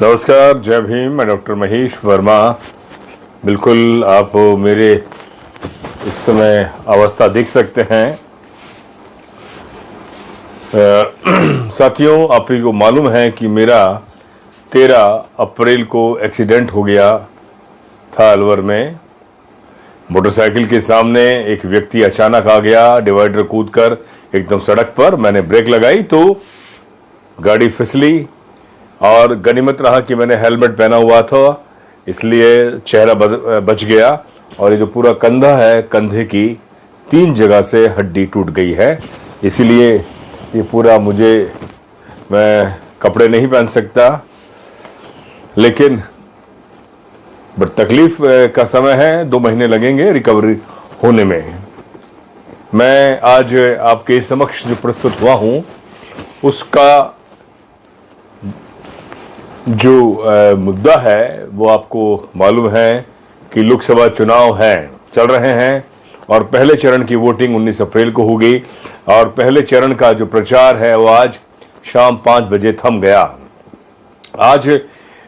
नमस्कार, जय भीम। मैं डॉक्टर महेश वर्मा। बिल्कुल आप मेरे इस समय अवस्था देख सकते हैं। साथियों, आप को मालूम है कि मेरा 13 अप्रैल को एक्सीडेंट हो गया था अलवर में। मोटरसाइकिल के सामने एक व्यक्ति अचानक आ गया, डिवाइडर कूदकर एकदम सड़क पर। मैंने ब्रेक लगाई तो गाड़ी फिसली और गनीमत रहा कि मैंने हेलमेट पहना हुआ था, इसलिए चेहरा बच गया। और ये जो पूरा कंधा है, कंधे की 3 जगह से हड्डी टूट गई है, इसीलिए ये पूरा मैं कपड़े नहीं पहन सकता। लेकिन बट तकलीफ का समय है, 2 महीने लगेंगे रिकवरी होने में। मैं आज आपके समक्ष जो प्रस्तुत हुआ हूं उसका जो मुद्दा है वो आपको मालूम है कि लोकसभा चुनाव चल रहे हैं और पहले चरण की वोटिंग 19 अप्रैल को होगी और पहले चरण का जो प्रचार है वो आज शाम 5 बजे थम गया। आज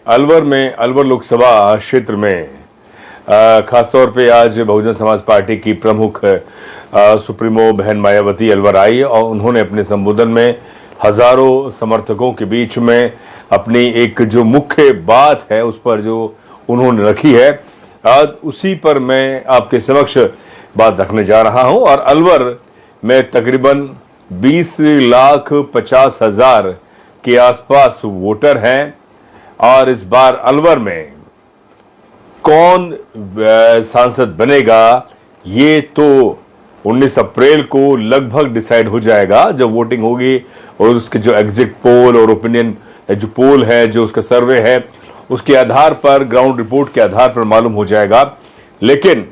अलवर लोकसभा क्षेत्र में खासतौर पे आज बहुजन समाज पार्टी की प्रमुख सुप्रीमो बहन मायावती अलवर आई और उन्होंने अपने संबोधन में हजारों समर्थकों के बीच में अपनी एक जो मुख्य बात है उस पर जो उन्होंने रखी है, आज उसी पर मैं आपके समक्ष बात रखने जा रहा हूं। और अलवर में तकरीबन 20,50,000 के आसपास वोटर हैं और इस बार अलवर में कौन सांसद बनेगा ये तो 19 अप्रैल को लगभग डिसाइड हो जाएगा जब वोटिंग होगी। और उसके जो एग्जिट पोल और ओपिनियन जो पोल है, जो उसका सर्वे है, उसके आधार पर, ग्राउंड रिपोर्ट के आधार पर मालूम हो जाएगा। लेकिन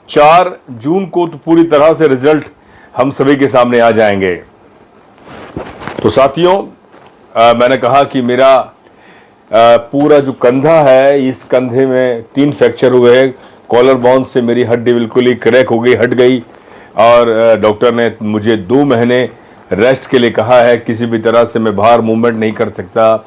4 जून को तो पूरी तरह से रिजल्ट हम सभी के सामने आ जाएंगे। तो साथियों, मैंने कहा कि मेरा पूरा जो कंधा है, इस कंधे में 3 फ्रैक्चर हुए हैं। कॉलर बोन से मेरी हड्डी बिल्कुल ही क्रैक हो गई, हट गई और डॉक्टर ने मुझे 2 महीने रेस्ट के लिए कहा है। किसी भी तरह से मैं बाहर मूवमेंट नहीं कर सकता।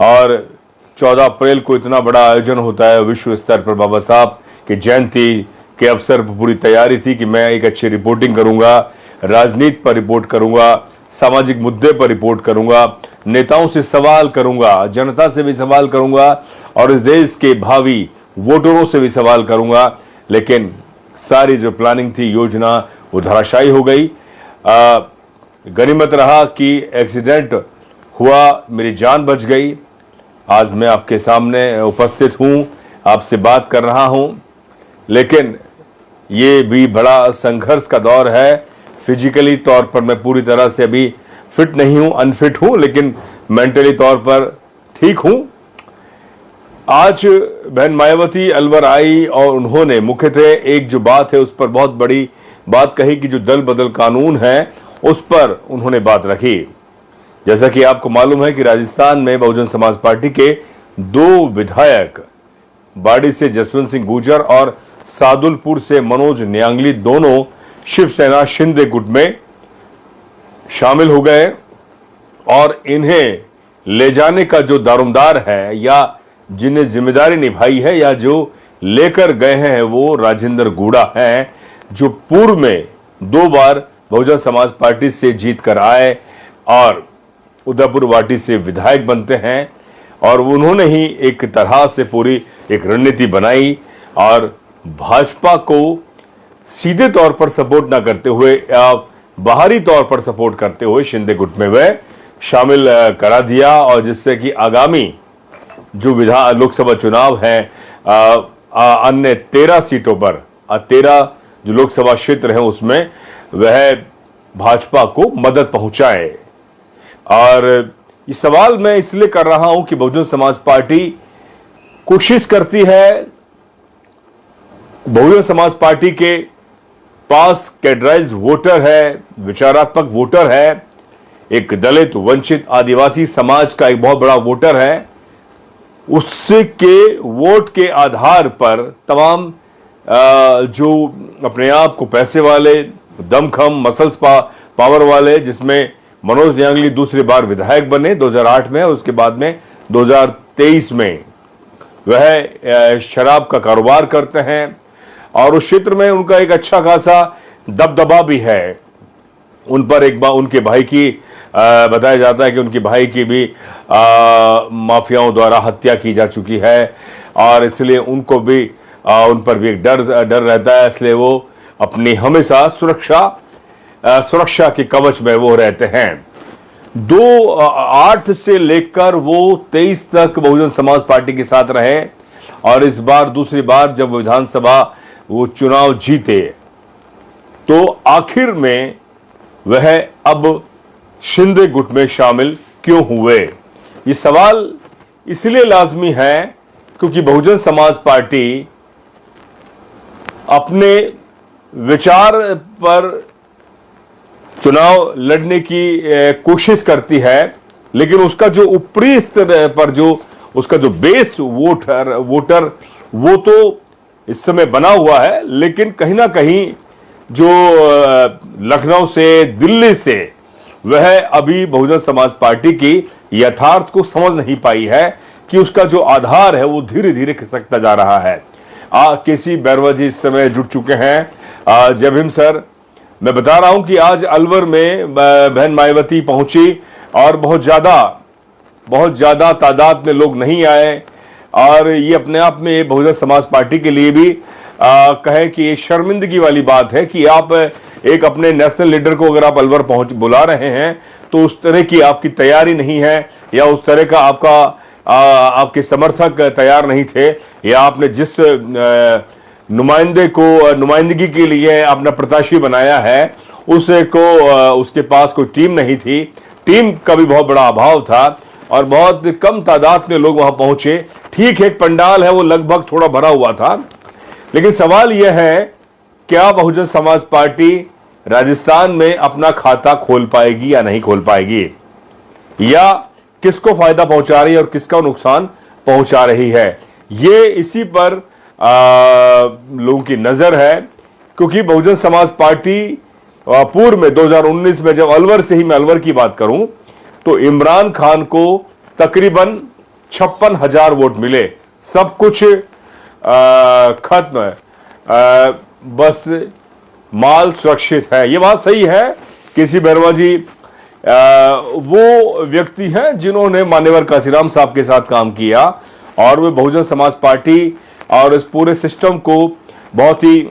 और 14 अप्रैल को इतना बड़ा आयोजन होता है विश्व स्तर पर, बाबा साहब की जयंती के अवसर पर पूरी तैयारी थी कि मैं एक अच्छी रिपोर्टिंग करूंगा, राजनीति पर रिपोर्ट करूंगा, सामाजिक मुद्दे पर रिपोर्ट करूंगा, नेताओं से सवाल करूंगा, जनता से भी सवाल करूंगा और इस देश के भावी वोटरों से भी सवाल करूंगा। लेकिन सारी जो प्लानिंग थी, योजना, वो धराशायी हो गई। गनीमत रहा कि एक्सीडेंट हुआ, मेरी जान बच गई। आज मैं आपके सामने उपस्थित हूं, आपसे बात कर रहा हूं। लेकिन ये भी बड़ा संघर्ष का दौर है। फिजिकली तौर पर मैं पूरी तरह से अभी फिट नहीं हूं, अनफिट हूं, लेकिन मेंटली तौर पर ठीक हूं। आज बहन मायावती अलवर आई और उन्होंने मुख्यतः एक जो बात है उस पर बहुत बड़ी बात कही कि जो दल बदल कानून है उस पर उन्होंने बात रखी। जैसा कि आपको मालूम है कि राजस्थान में बहुजन समाज पार्टी के 2 विधायक, बाड़ी से जसवंत सिंह गुर्जर और सादुलपुर से मनोज न्यांगली, दोनों शिवसेना शिंदे गुट में शामिल हो गए और इन्हें ले जाने का जो दारोमदार है या जिन्हें जिम्मेदारी निभाई है या जो लेकर गए हैं वो राजेंद्र गूड़ा हैं, जो पूर्व में 2 बार बहुजन समाज पार्टी से जीत कर आए और उदयपुर वाटी से विधायक बनते हैं। और उन्होंने ही एक तरह से पूरी एक रणनीति बनाई और भाजपा को सीधे तौर पर सपोर्ट ना करते हुए या बाहरी तौर पर सपोर्ट करते हुए शिंदे गुट में वह शामिल करा दिया। और जिससे कि आगामी जो लोकसभा चुनाव है, अन्य 13 सीटों पर 13 जो लोकसभा क्षेत्र है उसमें वह भाजपा को मदद पहुंचाए। और ये सवाल मैं इसलिए कर रहा हूं कि बहुजन समाज पार्टी कोशिश करती है, बहुजन समाज पार्टी के पास कैडराइज वोटर है, विचारात्मक वोटर है, एक दलित, वंचित, आदिवासी समाज का एक बहुत बड़ा वोटर है। उससे के वोट के आधार पर तमाम जो अपने आप को पैसे वाले, दमखम, मसल्स पावर वाले, जिसमें मनोज न्यांगली दूसरी बार विधायक बने 2008 में, उसके बाद में 2023 में वह शराब का कारोबार करते हैं और उस क्षेत्र में उनका एक अच्छा खासा दबदबा भी है। उन पर एक बार उनके भाई की बताया जाता है कि उनके भाई की भी माफियाओं द्वारा हत्या की जा चुकी है और इसलिए उनको भी उन पर भी एक डर रहता है, इसलिए वो अपनी हमेशा सुरक्षा के कवच में वो रहते हैं। 2008 से लेकर वो 23 तक बहुजन समाज पार्टी के साथ रहे और इस बार दूसरी बार जब विधानसभा वो चुनाव जीते तो आखिर में वह अब शिंदे गुट में शामिल क्यों हुए। ये सवाल इसलिए लाजमी है क्योंकि बहुजन समाज पार्टी अपने विचार पर चुनाव लड़ने की कोशिश करती है, लेकिन उसका जो ऊपरी स्तर पर जो उसका जो बेस वोटर वो तो इस समय बना हुआ है, लेकिन कहीं ना कहीं जो लखनऊ से दिल्ली से वह अभी बहुजन समाज पार्टी की यथार्थ को समझ नहीं पाई है कि उसका जो आधार है वो धीरे धीरे खिसकता जा रहा है। केसी बैरवा जी इस समय जुट चुके हैं। जय भीम सर। मैं बता रहा हूं कि आज अलवर में बहन मायावती पहुंची और बहुत ज्यादा तादाद में लोग नहीं आए और ये अपने आप में बहुजन समाज पार्टी के लिए भी कहे कि ये शर्मिंदगी वाली बात है कि आप एक अपने नेशनल लीडर को अगर आप अलवर बुला रहे हैं तो उस तरह की आपकी तैयारी नहीं है या उस तरह का आपके समर्थक तैयार नहीं थे या आपने जिस नुमाइंदगी के लिए अपना प्रत्याशी बनाया है उसके पास कोई टीम नहीं थी। टीम का भी बहुत बड़ा अभाव था और बहुत कम तादाद में लोग वहां पहुंचे। ठीक है, एक पंडाल है वो लगभग थोड़ा भरा हुआ था, लेकिन सवाल यह है क्या बहुजन समाज पार्टी राजस्थान में अपना खाता खोल पाएगी या नहीं खोल पाएगी, या किसको फायदा पहुंचा रही है और किसका नुकसान पहुंचा रही है। ये इसी पर लोगों की नजर है क्योंकि बहुजन समाज पार्टी पूर्व में 2019 में जब अलवर से ही मैं अलवर की बात करूं तो इमरान खान को तकरीबन 56,000 वोट मिले। सब कुछ खत्म, बस माल सुरक्षित है। ये बात सही है। केसी बैरवा जी वो व्यक्ति हैं जिन्होंने मान्यवर काशीराम साहब के साथ काम किया और वे बहुजन समाज पार्टी और इस पूरे सिस्टम को बहुत ही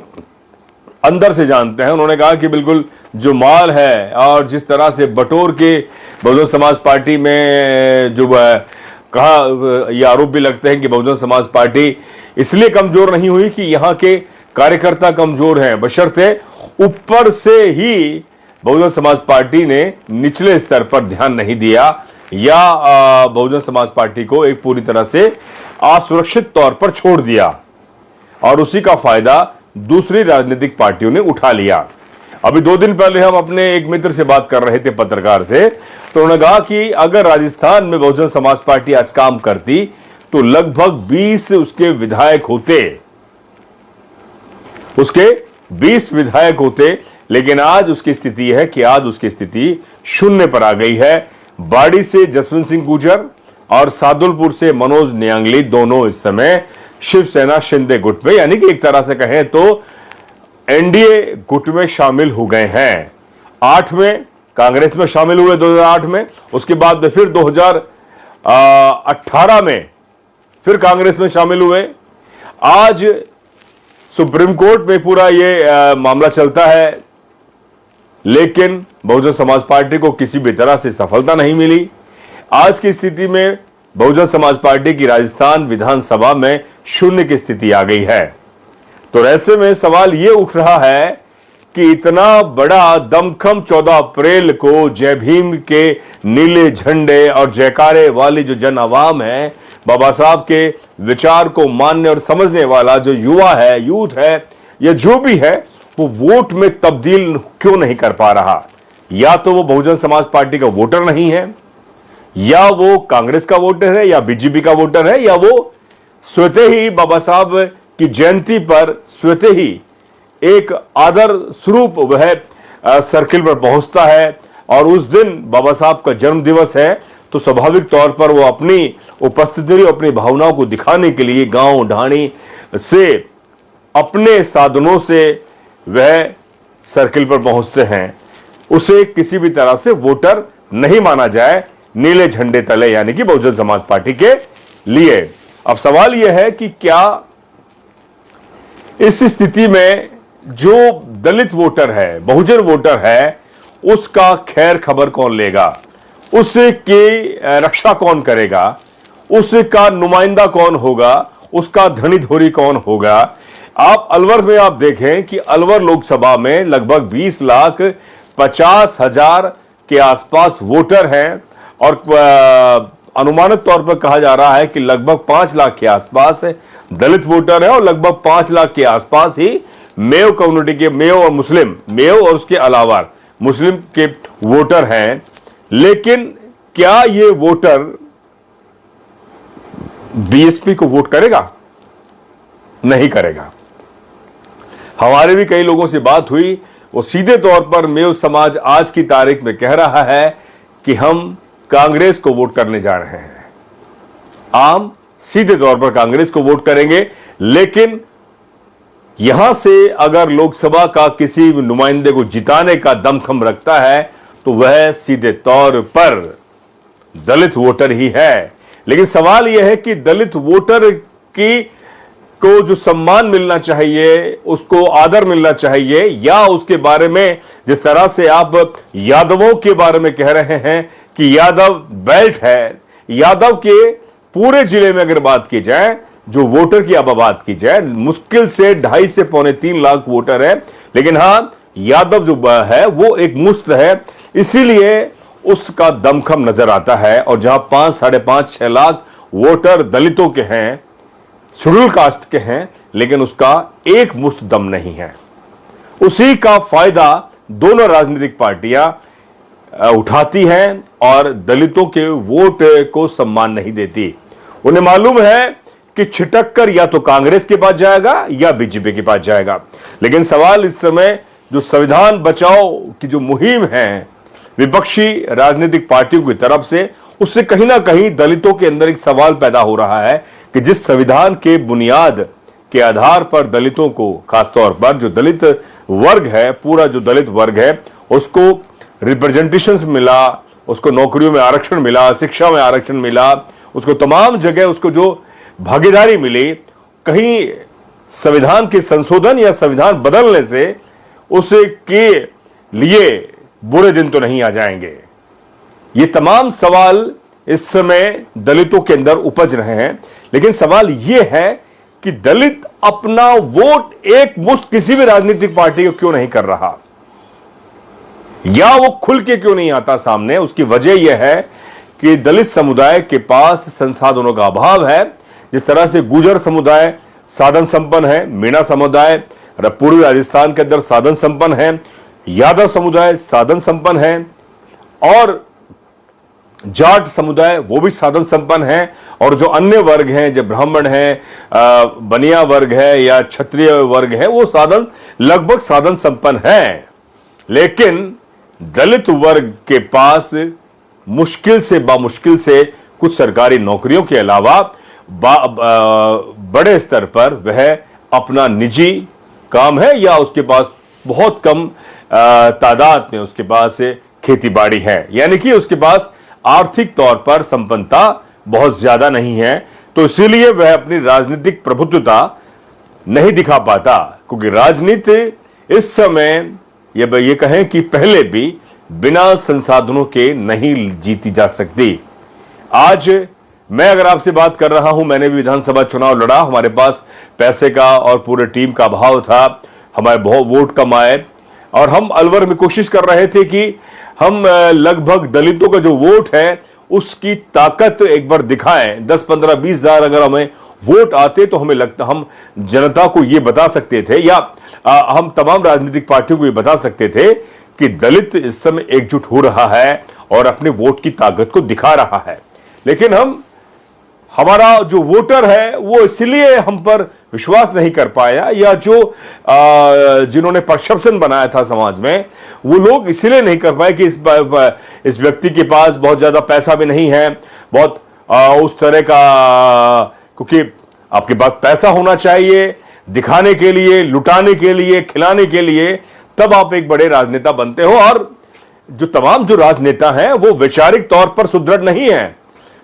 अंदर से जानते हैं। उन्होंने कहा कि बिल्कुल जो माल है और जिस तरह से बटोर के बहुजन समाज पार्टी में जो कहा, ये आरोप भी लगते हैं कि बहुजन समाज पार्टी इसलिए कमजोर नहीं हुई कि यहाँ के कार्यकर्ता कमजोर हैं, बशर्ते ऊपर से ही बहुजन समाज पार्टी ने निचले स्तर पर ध्यान नहीं दिया या बहुजन समाज पार्टी को एक पूरी तरह से असुरक्षित तौर पर छोड़ दिया और उसी का फायदा दूसरी राजनीतिक पार्टियों ने उठा लिया। अभी 2 दिन पहले हम अपने एक मित्र से बात कर रहे थे, पत्रकार से, तो उन्होंने कहा कि अगर राजस्थान में बहुजन समाज पार्टी आज काम करती तो लगभग 20 उसके विधायक होते, लेकिन आज उसकी स्थिति है कि आज उसकी स्थिति 0 पर आ गई है। बाड़ी से जसवंत सिंह गुर्जर और सादुलपुर से मनोज नियांगली दोनों इस समय शिवसेना शिंदे गुट में, यानी कि एक तरह से कहें तो एनडीए गुट में शामिल हो गए हैं। 8 में कांग्रेस में शामिल हुए 2008 में, उसके बाद फिर 2018 में फिर कांग्रेस में शामिल हुए। आज सुप्रीम कोर्ट में पूरा ये मामला चलता है, लेकिन बहुजन समाज पार्टी को किसी भी तरह से सफलता नहीं मिली। आज की स्थिति में बहुजन समाज पार्टी की राजस्थान विधानसभा में 0 की स्थिति आ गई है। तो ऐसे में सवाल यह उठ रहा है कि इतना बड़ा दमखम 14 अप्रैल को जय भीम के नीले झंडे और जयकारे वाली जो जन आवाम है, बाबा साहब के विचार को मानने और समझने वाला जो यूथ है या जो भी है, वो वोट में तब्दील क्यों नहीं कर पा रहा। या तो वो बहुजन समाज पार्टी का वोटर नहीं है, या वो कांग्रेस का वोटर है, या बीजेपी का वोटर है, या वो स्वतः ही बाबा साहब की जयंती पर स्वतः ही एक आदर स्वरूप वह सर्किल पर पहुंचता है और उस दिन बाबा साहब का जन्म दिवस है तो स्वाभाविक तौर पर वो अपनी उपस्थिति और अपनी भावनाओं को दिखाने के लिए गांव ढाणी से अपने साधनों से वह सर्किल पर पहुंचते हैं। उसे किसी भी तरह से वोटर नहीं माना जाए नीले झंडे तले, यानी कि बहुजन समाज पार्टी के लिए। अब सवाल यह है कि क्या इस स्थिति में जो दलित वोटर है, बहुजन वोटर है, उसका खैर खबर कौन लेगा, उसकी रक्षा कौन करेगा, उसका नुमाइंदा कौन होगा, उसका धनी धोरी कौन होगा। आप अलवर में आप देखें कि अलवर लोकसभा में लगभग 20,50,000 के आसपास वोटर हैं और अनुमानित तौर पर कहा जा रहा है कि लगभग 5 लाख के आसपास दलित वोटर है और लगभग 5 लाख के आसपास ही मेयो कम्युनिटी के, मेयो और मुस्लिम, मेयो और उसके अलावा मुस्लिम के वोटर हैं। लेकिन क्या ये वोटर बीएसपी को वोट करेगा? नहीं करेगा। हमारे भी कई लोगों से बात हुई, वो सीधे तौर पर मेयो समाज आज की तारीख में कह रहा है कि हम कांग्रेस को वोट करने जा रहे हैं। आम सीधे तौर पर कांग्रेस को वोट करेंगे, लेकिन यहां से अगर लोकसभा का किसी नुमाइंदे को जिताने का दमखम रखता है तो वह सीधे तौर पर दलित वोटर ही है। लेकिन सवाल यह है कि दलित वोटर को जो सम्मान मिलना चाहिए, उसको आदर मिलना चाहिए, या उसके बारे में जिस तरह से आप यादवों के बारे में कह रहे हैं कि यादव बेल्ट है, यादव के पूरे जिले में अगर बात की जाए, जो वोटर की अब बात की जाए, मुश्किल से 2.5 से 3.25 लाख वोटर है, लेकिन हां यादव जो है वो एक मुश्त है, इसीलिए उसका दमखम नजर आता है। और जहां 5, 5.5, 6 लाख वोटर दलितों के हैं, शेड्यूल कास्ट के हैं, लेकिन उसका एक मुश्त दम नहीं है। उसी का फायदा दोनों राजनीतिक पार्टियां उठाती हैं और दलितों के वोट को सम्मान नहीं देती। उन्हें मालूम है कि छिटक कर या तो कांग्रेस के पास जाएगा या बीजेपी के पास जाएगा। लेकिन सवाल इस समय जो संविधान बचाओ की जो मुहिम है विपक्षी राजनीतिक पार्टियों की तरफ से, उससे कहीं ना कहीं दलितों के अंदर एक सवाल पैदा हो रहा है कि जिस संविधान के बुनियाद के आधार पर दलितों को, खासतौर पर जो दलित वर्ग है, पूरा जो दलित वर्ग है, उसको रिप्रेजेंटेशन मिला, उसको नौकरियों में आरक्षण मिला, शिक्षा में आरक्षण मिला, उसको तमाम जगह उसको जो भागीदारी मिली, कहीं संविधान के संशोधन या संविधान बदलने से उसके लिए बुरे दिन तो नहीं आ जाएंगे। ये तमाम सवाल इस समय दलितों के अंदर उपज रहे हैं। लेकिन सवाल यह है कि दलित अपना वोट एक मुश्त किसी भी राजनीतिक पार्टी को क्यों नहीं कर रहा, या वो खुल के क्यों नहीं आता सामने। उसकी वजह यह है कि दलित समुदाय के पास संसाधनों का अभाव है। जिस तरह से गुर्जर समुदाय साधन संपन्न है, मीणा समुदाय पूर्वी राजस्थान के अंदर साधन संपन्न है, यादव समुदाय साधन संपन्न है, और जाट समुदाय वो भी साधन संपन्न है, और जो अन्य वर्ग हैं, जो ब्राह्मण हैं, बनिया वर्ग है या क्षत्रिय वर्ग है, वो साधन लगभग साधन संपन्न है। लेकिन दलित वर्ग के पास मुश्किल से बामुश्किल से कुछ सरकारी नौकरियों के अलावा बड़े स्तर पर वह अपना निजी काम है, या उसके पास बहुत कम तादाद में उसके पास खेती बाड़ी है, यानी कि उसके पास आर्थिक तौर पर संपन्नता बहुत ज्यादा नहीं है। तो इसीलिए वह अपनी राजनीतिक प्रभुत्वता नहीं दिखा पाता, क्योंकि राजनीति इस समय ये कहें कि पहले भी बिना संसाधनों के नहीं जीती जा सकती। आज मैं अगर आपसे बात कर रहा हूं, मैंने भी विधानसभा चुनाव लड़ा, हमारे पास पैसे का और पूरे टीम का अभाव था, हमारे बहुत वोट कम आए, और हम अलवर में कोशिश कर रहे थे कि हम लगभग दलितों का जो वोट है उसकी ताकत एक बार दिखाएं। 10, 15, 20 हजार अगर हमें वोट आते तो हमें लगता, हम जनता को ये बता सकते थे, या हम तमाम राजनीतिक पार्टियों को ये बता सकते थे कि दलित इस समय एकजुट हो रहा है और अपने वोट की ताकत को दिखा रहा है। लेकिन हम हमारा जो वोटर है वो इसलिए हम पर विश्वास नहीं कर पाया, या जो जिन्होंने परसेप्शन बनाया था समाज में, वो लोग इसलिए नहीं कर पाए कि इस व्यक्ति के पास बहुत ज्यादा पैसा भी नहीं है, बहुत उस तरह का, क्योंकि आपके पास पैसा होना चाहिए दिखाने के लिए, लुटाने के लिए, खिलाने के लिए, तब आप एक बड़े राजनेता बनते हो। और जो तमाम जो राजनेता हैं वो वैचारिक तौर पर सुदृढ़ नहीं है,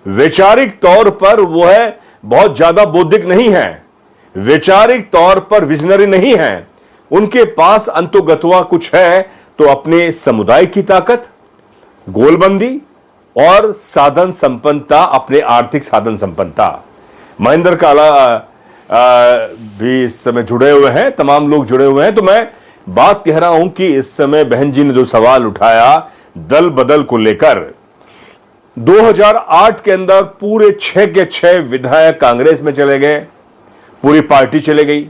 वैचारिक तौर पर वो है बहुत ज्यादा बौद्धिक नहीं है, वैचारिक तौर पर विजनरी नहीं है। उनके पास अंतोगत्वा कुछ है तो अपने समुदाय की ताकत, गोलबंदी और साधन संपन्नता, अपने आर्थिक साधन संपन्नता। महेंद्र काला भी इस समय जुड़े हुए हैं, तमाम लोग जुड़े हुए हैं। तो मैं बात कह रहा हूं कि इस समय बहन जी ने जो सवाल उठाया दल बदल को लेकर, 2008 के अंदर पूरे 6 के 6 विधायक कांग्रेस में चले गए, पूरी पार्टी चले गई।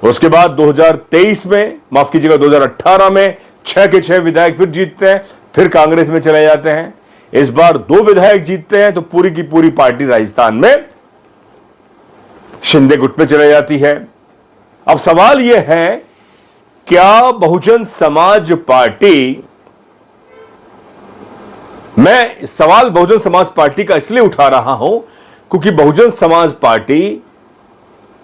उसके बाद 2023 में, माफ कीजिएगा 2018 में 6 के 6 विधायक फिर जीतते हैं, फिर कांग्रेस में चले जाते हैं। इस बार 2 विधायक जीतते हैं तो पूरी की पूरी पार्टी राजस्थान में शिंदे गुट में चले जाती है। अब सवाल यह है, क्या बहुजन समाज पार्टी, मैं सवाल बहुजन समाज पार्टी का इसलिए उठा रहा हूं क्योंकि बहुजन समाज पार्टी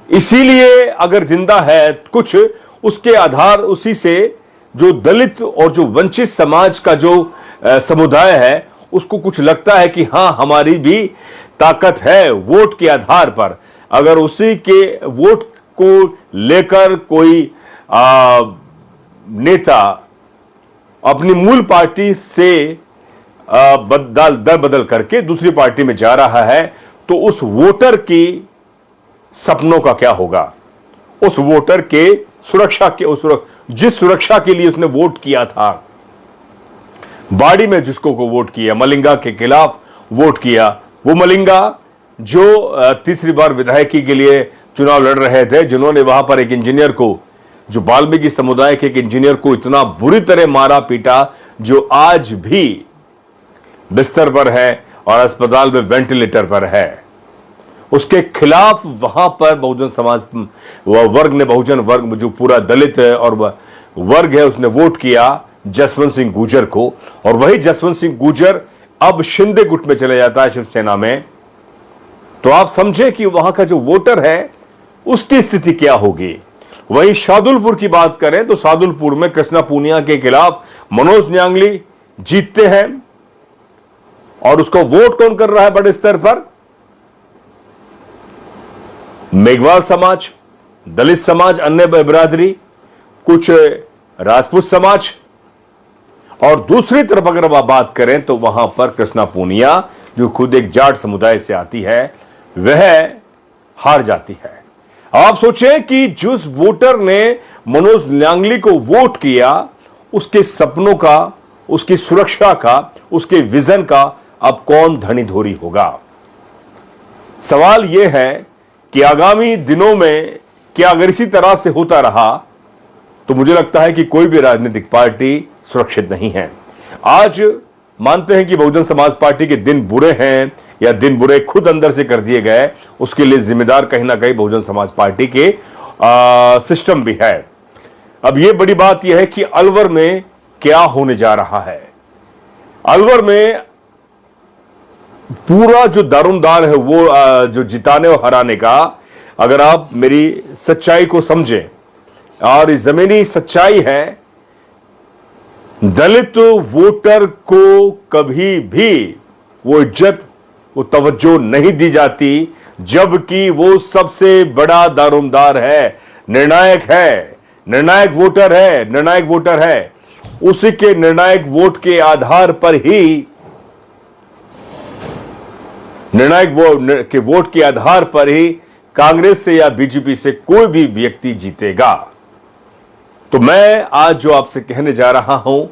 इसीलिए अगर जिंदा है कुछ उसके आधार, उसी से जो दलित और जो वंचित समाज का जो समुदाय है उसको कुछ लगता है कि हां हमारी भी ताकत है वोट के आधार पर। अगर उसी के वोट को लेकर कोई नेता अपनी मूल पार्टी से दल बदल करके दूसरी पार्टी में जा रहा है तो उस वोटर की सपनों का क्या होगा, उस वोटर के सुरक्षा के, जिस सुरक्षा के लिए उसने वोट किया था, बाड़ी में जिसको को वोट किया, मलिंगा के खिलाफ वोट किया, वो मलिंगा जो तीसरी बार विधायकी के लिए चुनाव लड़ रहे थे, जिन्होंने वहां पर एक इंजीनियर को, जो वाल्मीकि समुदाय के एक इंजीनियर को इतना बुरी तरह मारा पीटा, जो आज भी बिस्तर पर है और अस्पताल में वेंटिलेटर पर है, उसके खिलाफ वहां पर बहुजन समाज वर्ग ने, बहुजन वर्ग जो पूरा दलित है और वर्ग है, उसने वोट किया जसवंत सिंह गुर्जर को। और वही जसवंत सिंह गुर्जर अब शिंदे गुट में चले जाता है, शिवसेना में। तो आप समझे कि वहां का जो वोटर है उसकी स्थिति क्या होगी। वहीं शार्दुलपुर की बात करें तो शार्दुलपुर में कृष्णा पूनिया के खिलाफ मनोज न्यांगली जीतते हैं और उसको वोट कौन कर रहा है बड़े स्तर पर? मेघवाल समाज, दलित समाज, अन्य बिरादरी, कुछ राजपूत समाज, और दूसरी तरफ अगर आप बात करें तो वहां पर कृष्णा पूनिया जो खुद एक जाट समुदाय से आती है वह हार जाती है। आप सोचें कि जिस वोटर ने मनोज न्यांगली को वोट किया उसके सपनों का, उसकी सुरक्षा का, उसके विजन का अब कौन धनीधोरी होगा। सवाल यह है कि आगामी दिनों में क्या अगर इसी तरह से होता रहा तो मुझे लगता है कि कोई भी राजनीतिक पार्टी सुरक्षित नहीं है। आज मानते हैं कि बहुजन समाज पार्टी के दिन बुरे हैं या दिन बुरे खुद अंदर से कर दिए गए, उसके लिए जिम्मेदार कहीं ना कहीं बहुजन समाज पार्टी के सिस्टम भी है। अब यह बड़ी बात यह है कि अलवर में क्या होने जा रहा है। अलवर में पूरा जो दारोमदार है वो जो जिताने और हराने का, अगर आप मेरी सच्चाई को समझें, और इस जमीनी सच्चाई है, दलित वोटर को कभी भी वो इज्जत, वो तवज्जो नहीं दी जाती, जबकि वो सबसे बड़ा दारोमदार है, निर्णायक है, निर्णायक वोटर है, निर्णायक वोटर है। उसी के निर्णायक वोट के आधार पर ही, निर्णायक के वोट के आधार पर ही कांग्रेस से या बीजेपी से कोई भी व्यक्ति जीतेगा। तो मैं आज जो आपसे कहने जा रहा हूं,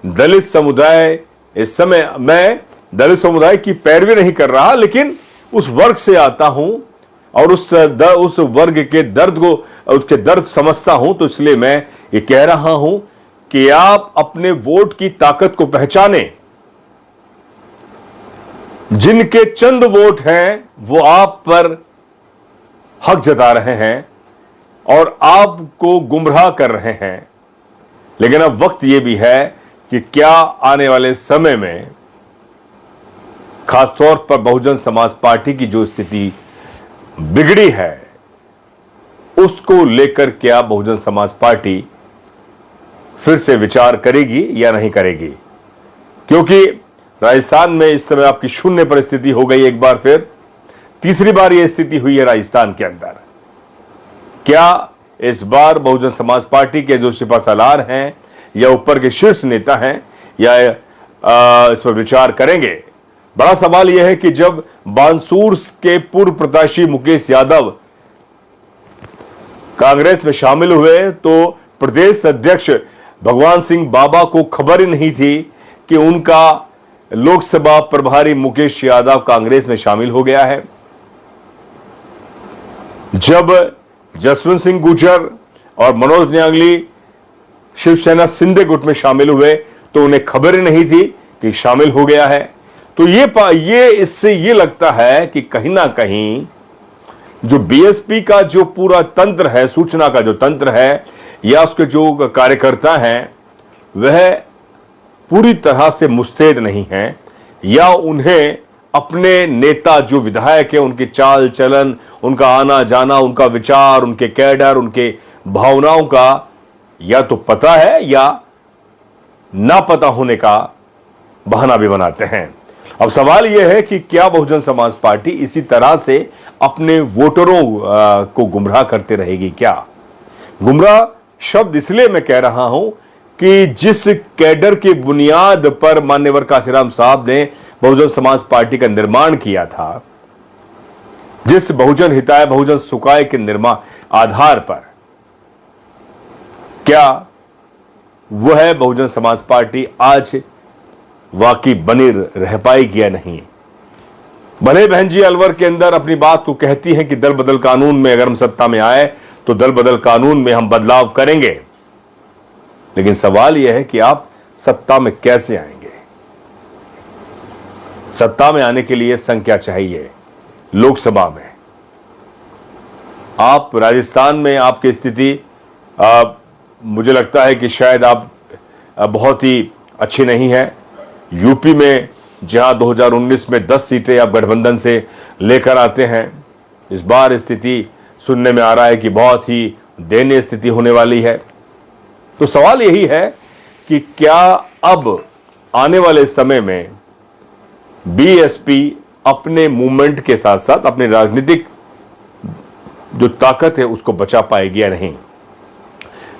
दलित समुदाय, इस समय मैं दलित समुदाय की पैरवी नहीं कर रहा, लेकिन उस वर्ग से आता हूं और उस वर्ग के दर्द को, उसके दर्द समझता हूं। तो इसलिए मैं ये कह रहा हूं कि आप अपने वोट की ताकत को पहचानें। जिनके चंद वोट हैं वो आप पर हक जता रहे हैं और आपको गुमराह कर रहे हैं। लेकिन अब वक्त यह भी है कि क्या आने वाले समय में खासतौर पर बहुजन समाज पार्टी की जो स्थिति बिगड़ी है उसको लेकर क्या बहुजन समाज पार्टी फिर से विचार करेगी या नहीं करेगी, क्योंकि राजस्थान में इस समय आपकी शून्य परिस्थिति हो गई। एक बार फिर तीसरी बार यह स्थिति हुई है राजस्थान के अंदर। क्या इस बार बहुजन समाज पार्टी के जो सिपहसालार हैं या ऊपर के शीर्ष नेता हैं या इस पर विचार करेंगे? बड़ा सवाल यह है कि जब बानसूर के पूर्व प्रत्याशी मुकेश यादव कांग्रेस में शामिल हुए तो प्रदेश अध्यक्ष भगवान सिंह बाबा को खबर ही नहीं थी कि उनका लोकसभा प्रभारी मुकेश यादव कांग्रेस में शामिल हो गया है। जब जसवंत सिंह गुर्जर और मनोज न्यागली शिवसेना सिंधे गुट में शामिल हुए तो उन्हें खबर ही नहीं थी कि शामिल हो गया है। तो ये इससे ये लगता है कि कहीं ना कहीं जो बीएसपी का जो पूरा तंत्र है, सूचना का जो तंत्र है या उसके जो कार्यकर्ता हैं वह पूरी तरह से मुस्तैद नहीं हैं या उन्हें अपने नेता जो विधायक है उनके चाल चलन, उनका आना जाना, उनका विचार, उनके कैडर, उनके भावनाओं का या तो पता है या ना पता होने का बहाना भी बनाते हैं। अब सवाल यह है कि क्या बहुजन समाज पार्टी इसी तरह से अपने वोटरों को गुमराह करते रहेगी? क्या गुमराह शब्द इसलिए मैं कह रहा हूं कि जिस कैडर की बुनियाद पर मान्यवर काशीराम साहब ने बहुजन समाज पार्टी का निर्माण किया था, जिस बहुजन हिताय बहुजन सुखाय के निर्माण आधार पर, क्या वह बहुजन समाज पार्टी आज वाकई बनी रह पाएगी या नहीं? भले बहन जी अलवर के अंदर अपनी बात को कहती हैं कि दल बदल कानून में अगर हम सत्ता में आए तो दल बदल कानून में हम बदलाव करेंगे, लेकिन सवाल यह है कि आप सत्ता में कैसे आएंगे? सत्ता में आने के लिए संख्या चाहिए। लोकसभा में आप राजस्थान में आपकी स्थिति मुझे लगता है कि शायद आप बहुत ही अच्छी नहीं है। यूपी में जहां 2019 में 10 सीटें आप गठबंधन से लेकर आते हैं, इस बार स्थिति सुनने में आ रहा है कि बहुत ही दयनीय स्थिति होने वाली है। तो सवाल यही है कि क्या अब आने वाले समय में बीएसपी अपने मूवमेंट के साथ साथ अपनी राजनीतिक जो ताकत है उसको बचा पाएगी या नहीं?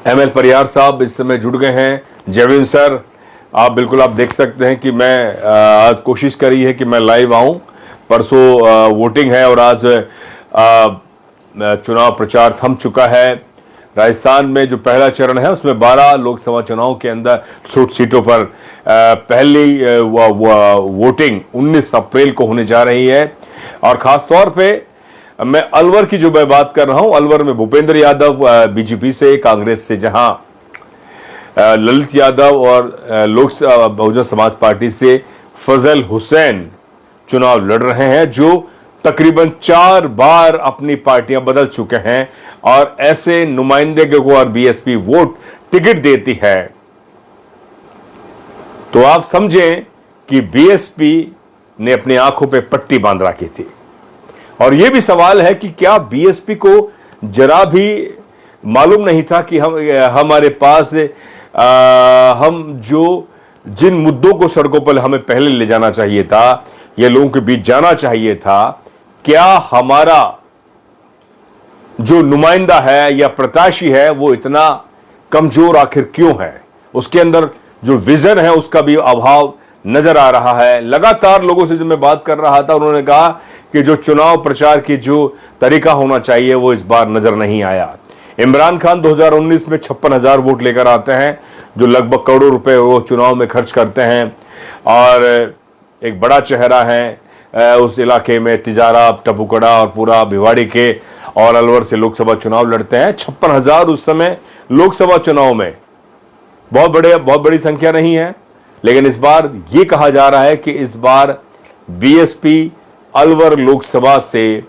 एमएल परिहार साहब इस समय जुड़ गए हैं। जयवीन सर, आप बिल्कुल आप देख सकते हैं कि मैं आज कोशिश करी है कि मैं लाइव आऊं। परसों वोटिंग है और आज चुनाव प्रचार थम चुका है। राजस्थान में जो पहला चरण है उसमें 12 लोकसभा चुनाव के अंदर 60 सीटों पर पहली वोटिंग 19 अप्रैल को होने जा रही है। और खासतौर पे मैं अलवर की जो मैं बात कर रहा हूं, अलवर में भूपेंद्र यादव बीजेपी से, कांग्रेस से जहां ललित यादव और लोक बहुजन समाज पार्टी से फजल हुसैन चुनाव लड़ रहे हैं, जो तकरीबन 4 बार अपनी पार्टियां बदल चुके हैं और ऐसे नुमाइंदे को और बीएसपी वोट टिकट देती है। तो आप समझें कि बीएसपी ने अपनी आंखों पे पट्टी बांध रखी थी। और यह भी सवाल है कि क्या बीएसपी को जरा भी मालूम नहीं था कि हमारे पास हम जो जिन मुद्दों को सड़कों पर हमें पहले ले जाना चाहिए था, ये लोगों के बीच जाना चाहिए था, क्या हमारा जो नुमाइंदा है या प्रत्याशी है वो इतना कमजोर आखिर क्यों है? उसके अंदर जो विजन है उसका भी अभाव नजर आ रहा है। लगातार लोगों से जब मैं बात कर रहा था उन्होंने कहा कि जो चुनाव प्रचार की जो तरीका होना चाहिए वो इस बार नजर नहीं आया। इमरान खान 2019 में 56,000 वोट लेकर आते हैं, जो लगभग करोड़ों रुपए वो चुनाव में खर्च करते हैं और एक बड़ा चेहरा है उस इलाके में। तिजारा, टपुकड़ा और पूरा भिवाड़ी के और अलवर से लोकसभा चुनाव लड़ते हैं। 56,000 उस समय लोकसभा चुनाव में बहुत बड़ी संख्या नहीं है, लेकिन इस बार यह कहा जा रहा है कि इस बार बीएसपी अलवर लोकसभा से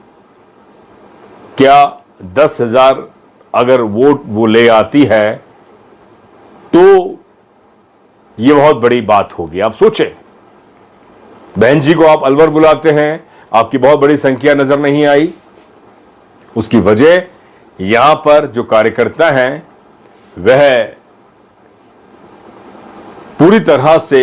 क्या 10,000 अगर वोट वो ले आती है तो ये बहुत बड़ी बात होगी। आप सोचें, बहन जी को आप अलवर बुलाते हैं, आपकी बहुत बड़ी संख्या नजर नहीं आई। उसकी वजह यहां पर जो कार्यकर्ता हैं वह पूरी तरह से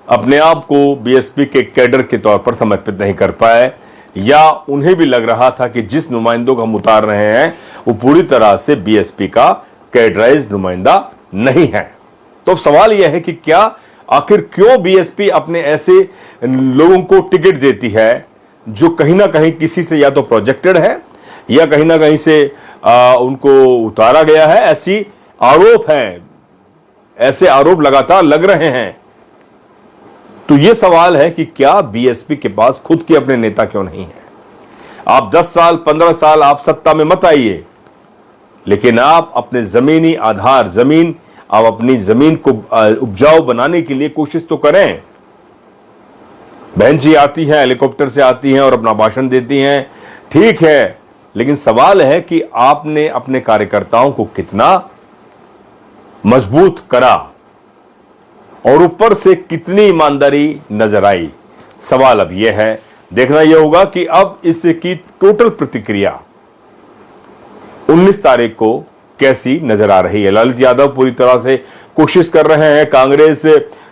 अपने आप को बीएसपी के कैडर के तौर पर समर्पित नहीं कर पाए, या उन्हें भी लग रहा था कि जिस नुमाइंदों को हम उतार रहे हैं वो पूरी तरह से बीएसपी का कैडराइज नुमाइंदा नहीं है। तो अब सवाल यह है कि क्या आखिर क्यों बीएसपी अपने ऐसे लोगों को टिकट देती है जो कहीं ना कहीं किसी से या तो प्रोजेक्टेड है या कहीं ना कहीं से उनको उतारा गया है। ऐसी आरोप हैं, ऐसे आरोप लगातार लग रहे हैं। तो यह सवाल है कि क्या बीएसपी के पास खुद के अपने नेता क्यों नहीं है? आप 10 साल 15 साल आप सत्ता में मत आइए, लेकिन आप अपने जमीनी आधार आप अपनी जमीन को उपजाऊ बनाने के लिए कोशिश तो करें। बहन जी आती हैं, हेलीकॉप्टर से आती हैं और अपना भाषण देती हैं, ठीक है, लेकिन सवाल है कि आपने अपने कार्यकर्ताओं को कितना मजबूत करा और ऊपर से कितनी ईमानदारी नजर आई। सवाल अब यह है, देखना यह होगा कि अब इसकी टोटल प्रतिक्रिया 19 तारीख को कैसी नजर आ रही है। ललित यादव पूरी तरह से कोशिश कर रहे हैं, कांग्रेस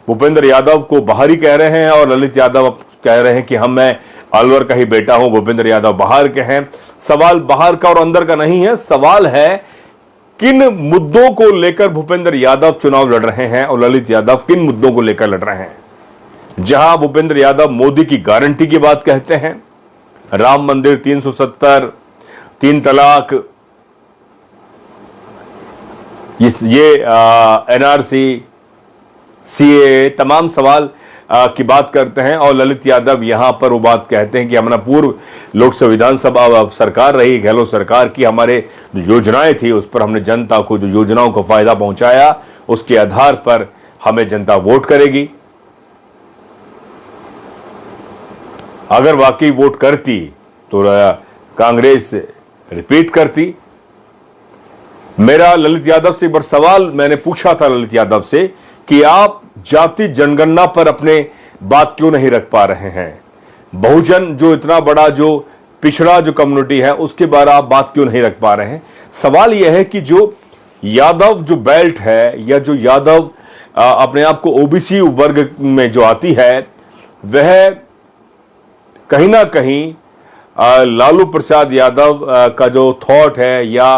भूपेंद्र यादव को बाहरी कह रहे हैं और ललित यादव कह रहे हैं कि मैं अलवर का ही बेटा हूं, भूपेंद्र यादव बाहर के हैं। सवाल बाहर का और अंदर का नहीं है, सवाल है किन मुद्दों को लेकर भूपेंद्र यादव चुनाव लड़ रहे हैं और ललित यादव किन मुद्दों को लेकर लड़ रहे हैं। जहां भूपेंद्र यादव मोदी की गारंटी की बात कहते हैं, राम मंदिर 370, 3 तलाक, ये एनआरसी, सीए, तमाम सवाल की बात करते हैं और ललित यादव यहां पर वो बात कहते हैं कि हमारा पूर्व लोकसभा विधानसभा सरकार रही, गहलोत सरकार की हमारे जो योजनाएं थी उस पर हमने जनता को जो योजनाओं को फायदा पहुंचाया उसके आधार पर हमें जनता वोट करेगी। अगर वाकई वोट करती तो कांग्रेस रिपीट करती। मेरा ललित यादव से एक बार सवाल मैंने पूछा था ललित यादव से कि आप जाति जनगणना पर अपने बात क्यों नहीं रख पा रहे हैं, बहुजन जो इतना बड़ा जो पिछड़ा जो कम्युनिटी है उसके बारे आप बात क्यों नहीं रख पा रहे हैं। सवाल यह है कि जो यादव जो बेल्ट है या जो यादव अपने आप को ओबीसी वर्ग में जो आती है वह कहीं ना कहीं लालू प्रसाद यादव का जो थॉट है या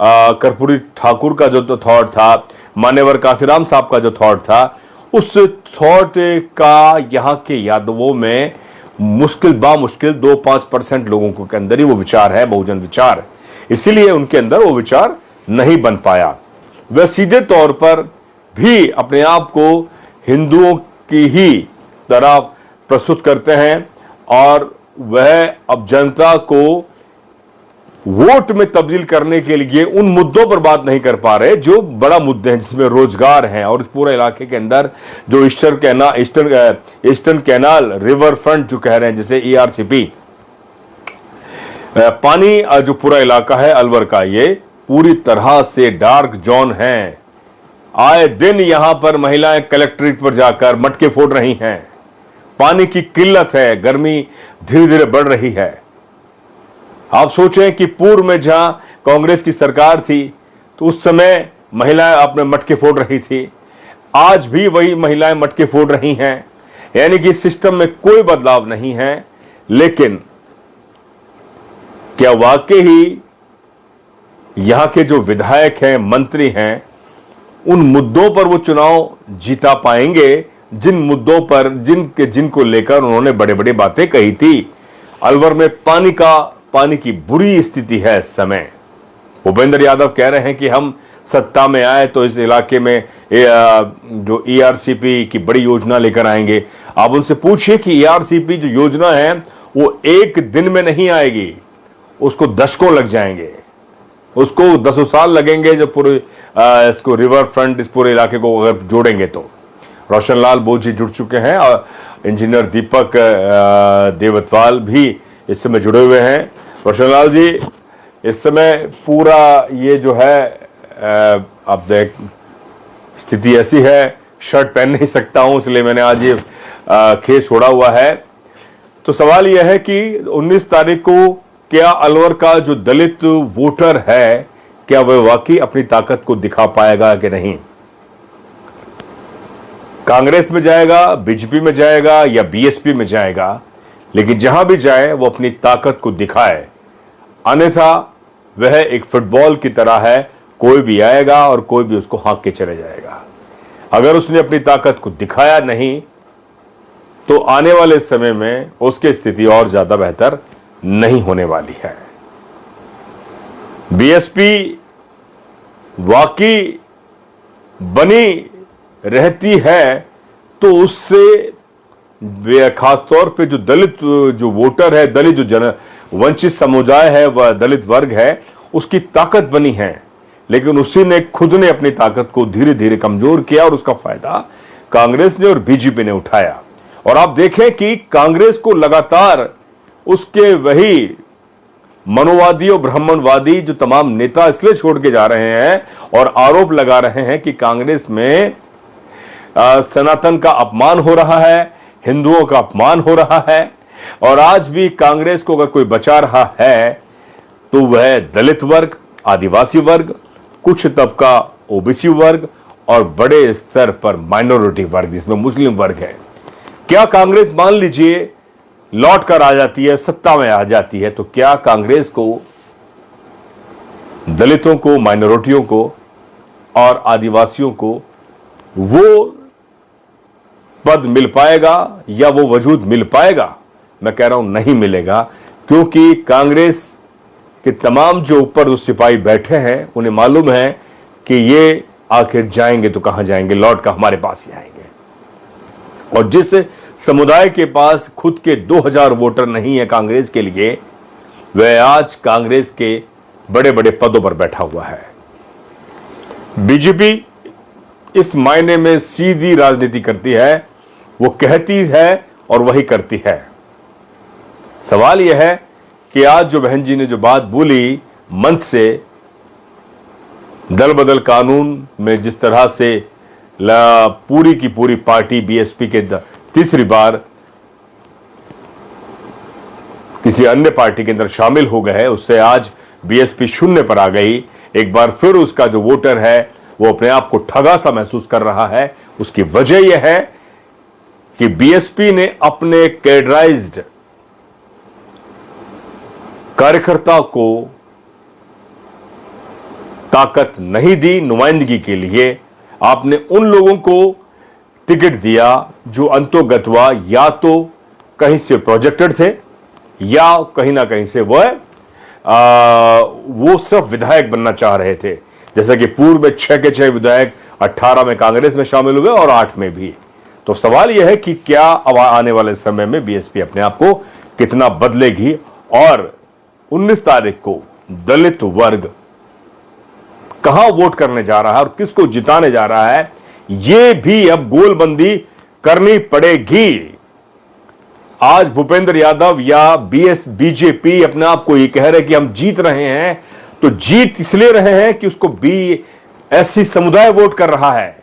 कर्पूरी ठाकुर का जो थॉट था, मान्यवर काशीराम साहब का जो थॉट था, उस थॉट का यहां के यादवों में बामुश्किल 2-5% लोगों के अंदर ही वो विचार है, बहुजन विचार। इसीलिए उनके अंदर वो विचार नहीं बन पाया। वह सीधे तौर पर भी अपने आप को हिंदुओं की ही तरह प्रस्तुत करते हैं और वह अब जनता को वोट में तब्दील करने के लिए उन मुद्दों पर बात नहीं कर पा रहे जो बड़ा मुद्दे हैं, जिसमें रोजगार है और इस पूरे इलाके के अंदर जो ईस्टर्न कैनाल रिवर फ्रंट जो कह रहे हैं, जैसे ईआरसीपी, पानी जो पूरा इलाका है अलवर का, ये पूरी तरह से डार्क जोन है। आए दिन यहां पर महिलाएं कलेक्ट्रेट पर जाकर मटके फोड़ रही हैं। पानी की किल्लत है, गर्मी धीरे धीरे बढ़ रही है। आप सोचें कि पूर्व में जहां कांग्रेस की सरकार थी तो उस समय महिलाएं अपने मटके फोड़ रही थी, आज भी वही महिलाएं मटके फोड़ रही हैं। यानी कि सिस्टम में कोई बदलाव नहीं है। लेकिन क्या वाकई ही यहां के जो विधायक हैं, मंत्री हैं, उन मुद्दों पर वो चुनाव जीता पाएंगे जिन मुद्दों पर जिनको लेकर उन्होंने बड़े बड़े बातें कही थी। अलवर में पानी की बुरी स्थिति है इस समय। भूपेंद्र यादव कह रहे हैं कि हम सत्ता में आए तो इस इलाके में जो ईआरसीपी की बड़ी योजना लेकर आएंगे। आप उनसे पूछिए कि ईआरसीपी जो योजना है वो एक दिन में नहीं आएगी, उसको दशकों लग जाएंगे, उसको 10 साल लगेंगे जो पूरे इसको रिवर फ्रंट इस पूरे इलाके को अगर जोड़ेंगे तो। रोशन लाल बोस जी जुड़ चुके हैं इंजीनियर दीपक देवतवाल भी इस समय जुड़े हुए हैं। रोशनलाल जी, इस समय पूरा ये जो है आप देख, स्थिति ऐसी है, शर्ट पहन नहीं सकता हूं, इसलिए मैंने आज ये खेस छोड़ा हुआ है। तो सवाल यह है कि 19 तारीख को क्या अलवर का जो दलित वोटर है, क्या वह वाकई अपनी ताकत को दिखा पाएगा कि नहीं? कांग्रेस में जाएगा, बीजेपी में जाएगा या बीएसपी में जाएगा, लेकिन जहां भी जाए वो अपनी ताकत को दिखाए, अन्यथा वह एक फुटबॉल की तरह है, कोई भी आएगा और कोई भी उसको हाँक के चले जाएगा। अगर उसने अपनी ताकत को दिखाया नहीं तो आने वाले समय में उसकी स्थिति और ज्यादा बेहतर नहीं होने वाली है। बीएसपी वाकई बनी रहती है तो उससे खासतौर पे जो दलित जो वोटर है, दलित जो वंचित समुदाय है, वह दलित वर्ग है, उसकी ताकत बनी है। लेकिन उसी ने खुद ने अपनी ताकत को धीरे धीरे कमजोर किया और उसका फायदा कांग्रेस ने और बीजेपी ने उठाया। और आप देखें कि कांग्रेस को लगातार उसके वही मनोवादी और ब्राह्मणवादी जो तमाम नेता इसलिए छोड़ के जा रहे हैं और आरोप लगा रहे हैं कि कांग्रेस में सनातन का अपमान हो रहा है, हिंदुओं का अपमान हो रहा है। और आज भी कांग्रेस को अगर कोई बचा रहा है तो वह दलित वर्ग, आदिवासी वर्ग, कुछ तबका ओबीसी वर्ग और बड़े स्तर पर माइनॉरिटी वर्ग जिसमें मुस्लिम वर्ग है। क्या कांग्रेस मान लीजिए लौट कर आ जाती है, सत्ता में आ जाती है, तो क्या कांग्रेस को दलितों को, माइनॉरिटियों को और आदिवासियों को वो पद मिल पाएगा या वो वजूद मिल पाएगा? मैं कह रहा हूं नहीं मिलेगा, क्योंकि कांग्रेस के तमाम जो ऊपर जो सिपाही बैठे हैं उन्हें मालूम है कि ये आखिर जाएंगे तो कहां जाएंगे, लौट कर हमारे पास ही आएंगे। और जिस समुदाय के पास खुद के 2000 वोटर नहीं है कांग्रेस के लिए, वह आज कांग्रेस के बड़े बड़े पदों पर बैठा हुआ है। बीजेपी इस मायने में सीधी राजनीति करती है, वो कहती है और वही करती है। सवाल यह है कि आज जो बहन जी ने जो बात बोली मंच से, दल बदल कानून में जिस तरह से पूरी की पूरी पार्टी बीएसपी के तीसरी बार किसी अन्य पार्टी के अंदर शामिल हो गए, उससे आज बीएसपी शून्य पर आ गई। एक बार फिर उसका जो वोटर है वो अपने आप को ठगा सा महसूस कर रहा है। उसकी वजह यह है कि बीएसपी ने अपने कैडराइज्ड कार्यकर्ता को ताकत नहीं दी नुमाइंदगी के लिए। आपने उन लोगों को टिकट दिया जो अंतोगत्वा या तो कहीं से प्रोजेक्टेड थे या कहीं ना कहीं से वो सिर्फ विधायक बनना चाह रहे थे। जैसा कि पूर्व में 6 के 6 विधायक 18 में कांग्रेस में शामिल हुए और 8 में भी। तो सवाल यह है कि क्या आने वाले समय में बीएसपी अपने आप को कितना बदलेगी और 19 तारीख को दलित वर्ग कहां वोट करने जा रहा है और किसको जिताने जा रहा है, यह भी अब गोलबंदी करनी पड़ेगी। आज भूपेंद्र यादव या बीजेपी अपने आप को यह कह रहे कि हम जीत रहे हैं, तो जीत इसलिए रहे हैं कि उसको एससी समुदाय वोट कर रहा है।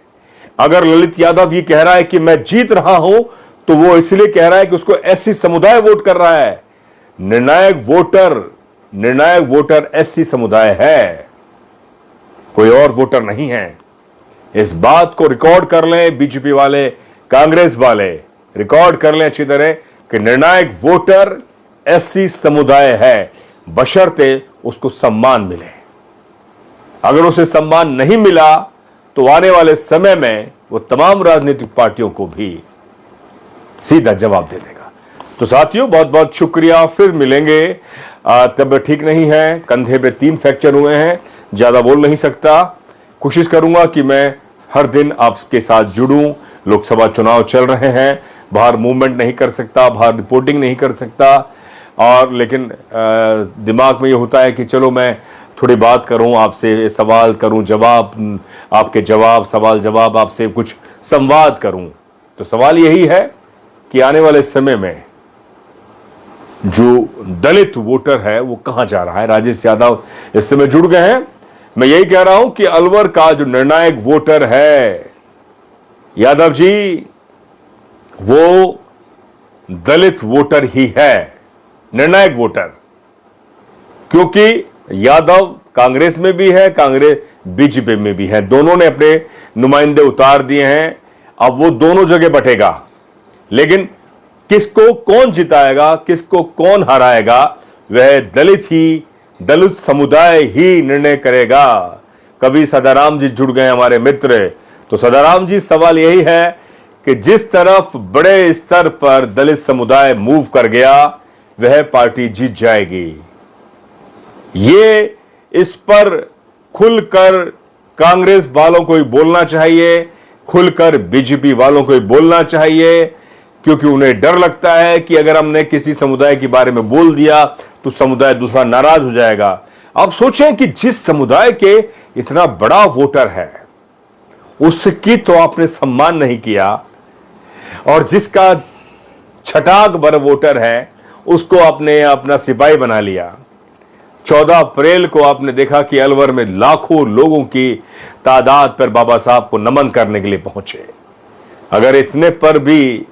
अगर ललित यादव ये कह रहा है कि मैं जीत रहा हूं, तो वो इसलिए कह रहा है कि उसको एससी समुदाय वोट कर रहा है। निर्णायक वोटर एससी समुदाय है, कोई और वोटर नहीं है। इस बात को रिकॉर्ड कर लें, बीजेपी वाले, कांग्रेस वाले रिकॉर्ड कर लें अच्छी तरह कि निर्णायक वोटर एससी समुदाय है, बशर्ते उसको सम्मान मिले। अगर उसे सम्मान नहीं मिला तो आने वाले समय में वो तमाम राजनीतिक पार्टियों को भी सीधा जवाब दे देगा। तो साथियों, बहुत बहुत शुक्रिया, फिर मिलेंगे। तबीयत ठीक नहीं है, कंधे पे 3 फ्रैक्चर हुए हैं, ज्यादा बोल नहीं सकता। कोशिश करूंगा कि मैं हर दिन आपके साथ जुड़ूं। लोकसभा चुनाव चल रहे हैं, बाहर मूवमेंट नहीं कर सकता, बाहर रिपोर्टिंग नहीं कर सकता, और लेकिन दिमाग में ये होता है कि चलो मैं थोड़ी बात करूं आपसे, सवाल करूं, जवाब, आपके जवाब, सवाल जवाब, आपसे कुछ संवाद करूं। तो सवाल यही है कि आने वाले समय में जो दलित वोटर है वो कहां जा रहा है। राजेश यादव इस समय जुड़ गए हैं। मैं यही कह रहा हूं कि अलवर का जो निर्णायक वोटर है यादव जी, वो दलित वोटर ही है, निर्णायक वोटर। क्योंकि यादव कांग्रेस में भी है, कांग्रेस बीजेपी में भी है, दोनों ने अपने नुमाइंदे उतार दिए हैं। अब वो दोनों जगह बटेगा, लेकिन किसको कौन जिताएगा, किसको कौन हराएगा, वह दलित समुदाय ही निर्णय करेगा। कभी सदाराम जी जुड़ गए हमारे मित्र। तो सदाराम जी, सवाल यही है कि जिस तरफ बड़े स्तर पर दलित समुदाय मूव कर गया, वह पार्टी जीत जाएगी। ये इस पर खुलकर कांग्रेस वालों को ही बोलना चाहिए, खुलकर बीजेपी वालों को ही बोलना चाहिए, क्योंकि उन्हें डर लगता है कि अगर हमने किसी समुदाय के बारे में बोल दिया तो समुदाय दूसरा नाराज हो जाएगा। आप सोचें कि जिस समुदाय के इतना बड़ा वोटर है, उसकी तो आपने सम्मान नहीं किया, और जिसका छटाक भर वोटर है उसको आपने अपना सिपाही बना लिया। 14 अप्रैल को आपने देखा कि अलवर में लाखों लोगों की तादाद पर बाबा साहब को नमन करने के लिए पहुंचे। अगर इतने पर भी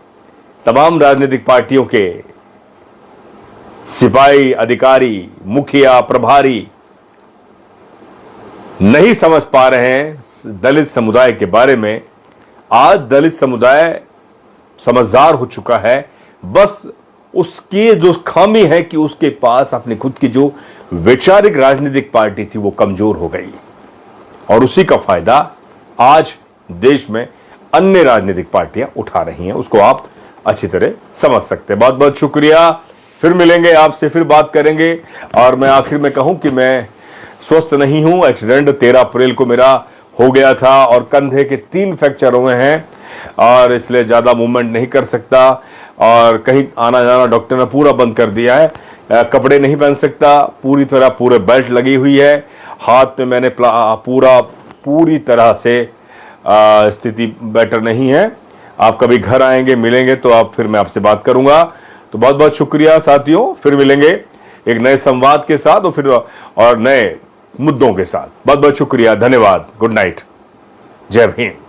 तमाम राजनीतिक पार्टियों के सिपाही, अधिकारी, मुखिया, प्रभारी नहीं समझ पा रहे हैं दलित समुदाय के बारे में, आज दलित समुदाय समझदार हो चुका है। बस उसकी जो खामी है कि उसके पास अपनी खुद की जो वैचारिक राजनीतिक पार्टी थी वो कमजोर हो गई, और उसी का फायदा आज देश में अन्य राजनीतिक पार्टियां उठा रही हैं। उसको आप अच्छी तरह समझ सकते हैं। बहुत बहुत शुक्रिया। फिर मिलेंगे आपसे, फिर बात करेंगे। और मैं आखिर में कहूं कि मैं स्वस्थ नहीं हूं। एक्सीडेंट 13 अप्रैल को मेरा हो गया था और कंधे के 3 फ्रैक्चर हुए हैं, और इसलिए ज्यादा मूवमेंट नहीं कर सकता, और कहीं आना जाना डॉक्टर ने पूरा बंद कर दिया है। कपड़े नहीं पहन सकता, पूरी तरह पूरे बेल्ट लगी हुई है। हाथ में मैंने पूरी तरह से स्थिति बेटर नहीं है। आप कभी घर आएंगे, मिलेंगे तो आप फिर मैं आपसे बात करूंगा। तो बहुत बहुत शुक्रिया साथियों। फिर मिलेंगे एक नए संवाद के साथ और नए मुद्दों के साथ। बहुत बहुत शुक्रिया, धन्यवाद, गुड नाइट, जय भीम।